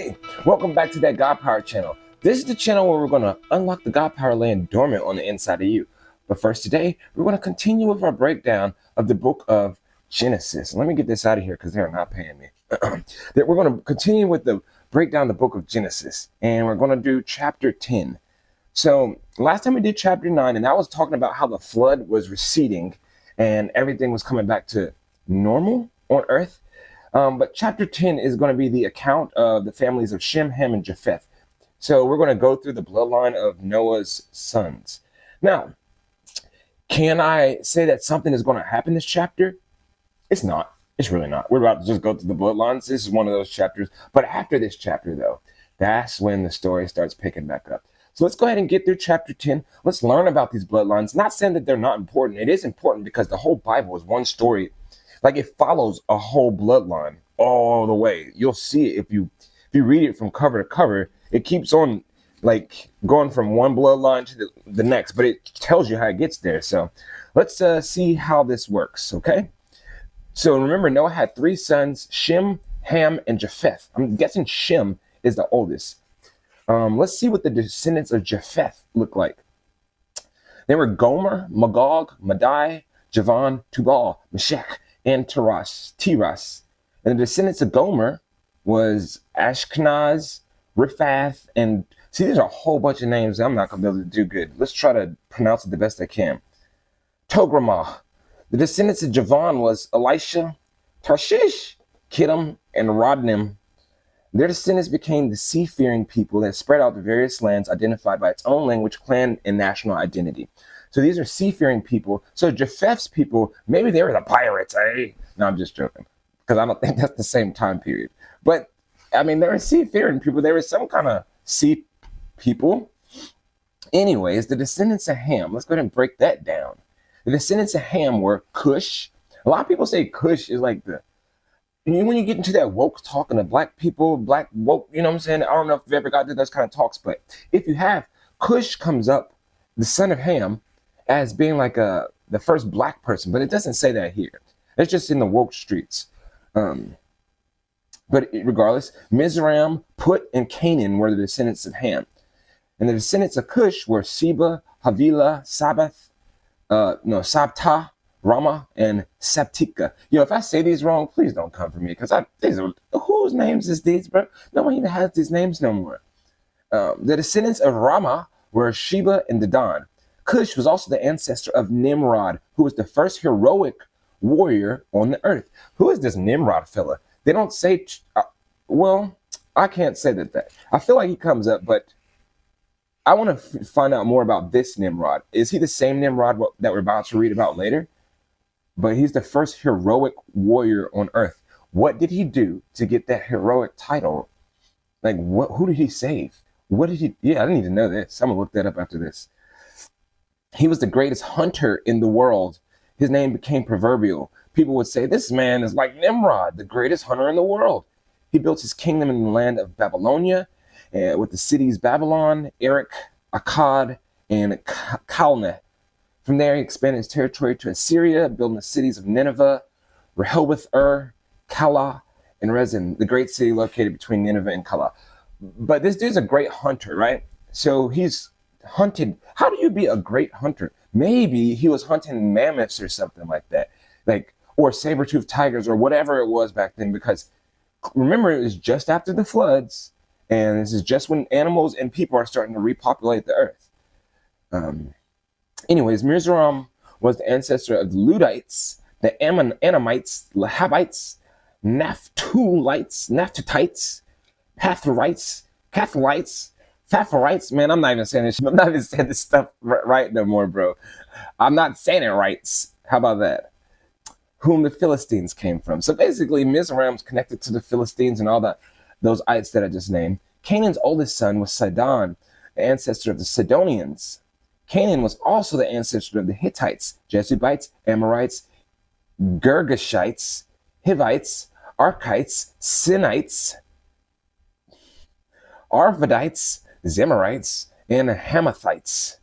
Hey, welcome back to that God Power channel. This is the channel where we're going to unlock the God Power laying dormant on the inside of you. But first today, we're going to continue with our breakdown of the book of Genesis. Let me get this out of here because they're not paying me. We're going to continue with the breakdown of the book of Genesis, and we're going to do chapter 10. So last time we did chapter 9, and that was talking about how the flood was receding and everything was coming back to normal on earth. But chapter 10 is going to be the account of the families of Shem, Ham, and Japheth. So we're going to go through the bloodline of Noah's sons. Now, can I say that something is going to happen this chapter? It's not. It's really not. We're about to just go through the bloodlines. This is one of those chapters. But after this chapter, though, that's when the story starts picking back up. So let's go ahead and get through chapter 10. Let's learn about these bloodlines. Not saying that they're not important. It is important because the whole Bible is one story. Like it follows a whole bloodline all the way. You'll see it if you read it from cover to cover. It keeps on like going from one bloodline to the next, but it tells you how it gets there. So let's see how this works, okay? So remember, Noah had 3 sons, Shem, Ham, and Japheth. I'm guessing Shem is the oldest. Let's see what the descendants of Japheth look like. They were Gomer, Magog, Madai, Javan, Tubal, Meshech, and Tiras. And the descendants of Gomer was Ashkenaz, Riphath, and see, there's a whole bunch of names I'm not going to be able to do good. Let's try to pronounce it the best I can. Togramah. The descendants of Javan was Elisha, Tarshish, Kittim, and Rodnim. Their descendants became the sea-faring people that spread out to various lands identified by its own language, clan, and national identity. So these are seafaring people. So Japheth's people, maybe they were the pirates, eh? No, I'm just joking, because I don't think that's the same time period. But, I mean, they were seafaring people. They were some kind of sea people. Anyways, the descendants of Ham, let's go ahead and break that down. The descendants of Ham were Cush. A lot of people say Cush is like when you get into that woke talking to black people, black woke, you know what I'm saying? I don't know if you've ever got to those kind of talks, but if you have, Cush comes up, the son of Ham, as being like the first black person, but it doesn't say that here. It's just in the woke streets. But regardless, Mizraim, Put, and Canaan were the descendants of Ham. And the descendants of Cush were Sheba, Havilah, Sabta, Rama, and Septika. If I say these wrong, please don't come for me, because whose names is these, bro? Nobody even has these names no more. The descendants of Rama were Sheba and Dedan. Cush was also the ancestor of Nimrod, who was the first heroic warrior on the earth. Who is this Nimrod fella? They don't say, well, I can't say that. I feel like he comes up, but I want to find out more about this Nimrod. Is he the same Nimrod that we're about to read about later? But he's the first heroic warrior on earth. What did he do to get that heroic title? Like, who did he save? What did he? Yeah, I need to know this. I'm going to look that up after this. He was the greatest hunter in the world. His name became proverbial. People would say, this man is like Nimrod, the greatest hunter in the world. He built his kingdom in the land of Babylonia, with the cities Babylon, Erech, Akkad, and Calneh. From there, he expanded his territory to Assyria, building the cities of Nineveh, Rehoboth, Calah, and Rezin, the great city located between Nineveh and Calah. But this dude's a great hunter, right? So he's hunted. How do you be a great hunter? Maybe he was hunting mammoths or something like that, or saber-toothed tigers or whatever it was back then, because remember, it was just after the floods, and this is just when animals and people are starting to repopulate the earth. Anyways, Mizraim was the ancestor of the Ludites, the Anamites, Lahabites, Naphthalites, Pathrites, Catholites. Man, I'm not even saying this. I'm not even saying this stuff right no more, bro. I'm not saying it right. How about that? Whom the Philistines came from. So basically, Mizraim's connected to the Philistines and all those ites that I just named. Canaan's oldest son was Sidon, the ancestor of the Sidonians. Canaan was also the ancestor of the Hittites, Jebusites, Amorites, Girgashites, Hivites, Archites, Sinites, Arvadites, Zemarites, and Hamathites.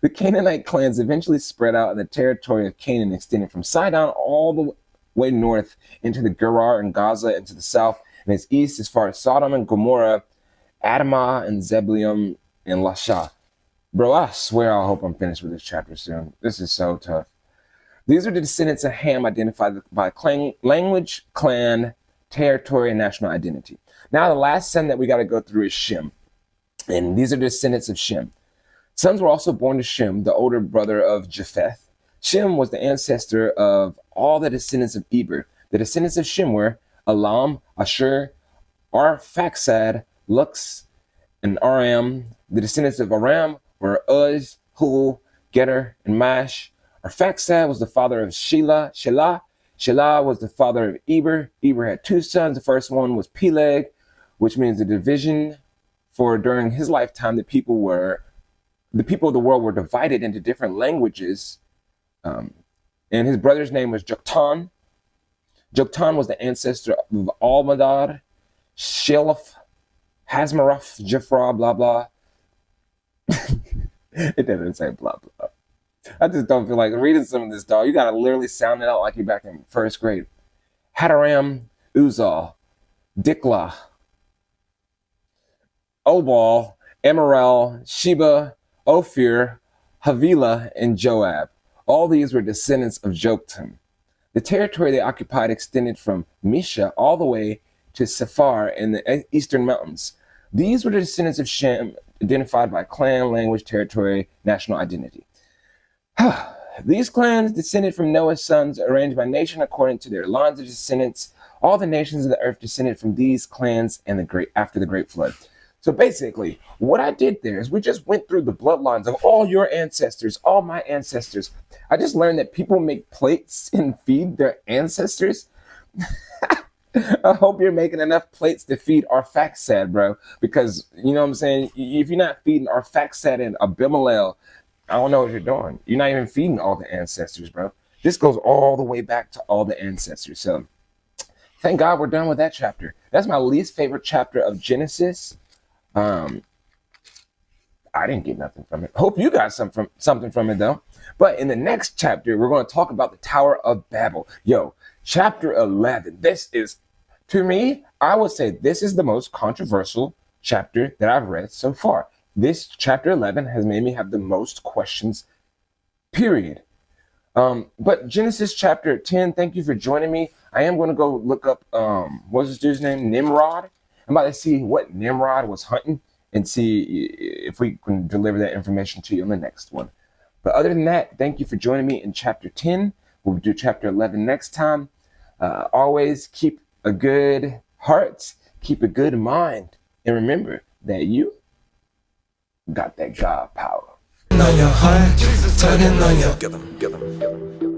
The Canaanite clans eventually spread out, and the territory of Canaan extended from Sidon all the way north into the Gerar and Gaza, and to the south and its east as far as Sodom and Gomorrah, Admah and Zebulun and Lasha. Bro, I swear I hope I'm finished with this chapter soon. This is so tough. These are the descendants of Ham identified by language, clan, territory, and national identity. Now, the last son that we got to go through is Shem. And these are the descendants of Shem. Sons were also born to Shem, the older brother of Japheth. Shem was the ancestor of all the descendants of Eber. The descendants of Shem were Elam, Ashur, Arphaxad, Lux, and Aram. The descendants of Aram were Uz, Hul, Geter, and Mash. Arphaxad was the father of Shelah. Shelah was the father of Eber. Eber had two sons. The first one was Peleg, which means the division. For during his lifetime, the people of the world were divided into different languages. And his brother's name was Joktan. Joktan was the ancestor of Almadad, Shelef, Hazmaroth, Jifra, blah, blah. It doesn't say blah, blah. I just don't feel like reading some of this, dog. You got to literally sound it out like you're back in first grade. Hadaram, Uzal, Diklah, Obal, Emerald, Sheba, Ophir, Havilah, and Joab. All these were descendants of Joktan. The territory they occupied extended from Misha all the way to Sephar in the eastern mountains. These were the descendants of Shem, identified by clan, language, territory, national identity. These clans descended from Noah's sons, arranged by nation according to their lines of descendants. All the nations of the earth descended from these clans and after the great flood. So basically, what I did there is we just went through the bloodlines of all your ancestors, all my ancestors. I just learned that people make plates and feed their ancestors. I hope you're making enough plates to feed Arphaxad, bro. Because, you know what I'm saying? If you're not feeding Arphaxad and Abimelech, I don't know what you're doing. You're not even feeding all the ancestors, bro. This goes all the way back to all the ancestors. So thank God we're done with that chapter. That's my least favorite chapter of Genesis. I didn't get nothing from it. Hope you got something from it, though. But in the next chapter, we're going to talk about the Tower of Babel. Yo, chapter 11. This is, to me, I would say this is the most controversial chapter that I've read so far. This chapter 11 has made me have the most questions, period. But Genesis chapter 10, thank you for joining me. I am going to go look up, what's this dude's name? Nimrod. I'm about to see what Nimrod was hunting and see if we can deliver that information to you on the next one. But other than that, thank you for joining me in chapter 10. We'll do chapter 11 next time. Always keep a good heart, keep a good mind, and remember that you got that God power. On your heart, tugging on your... Get them.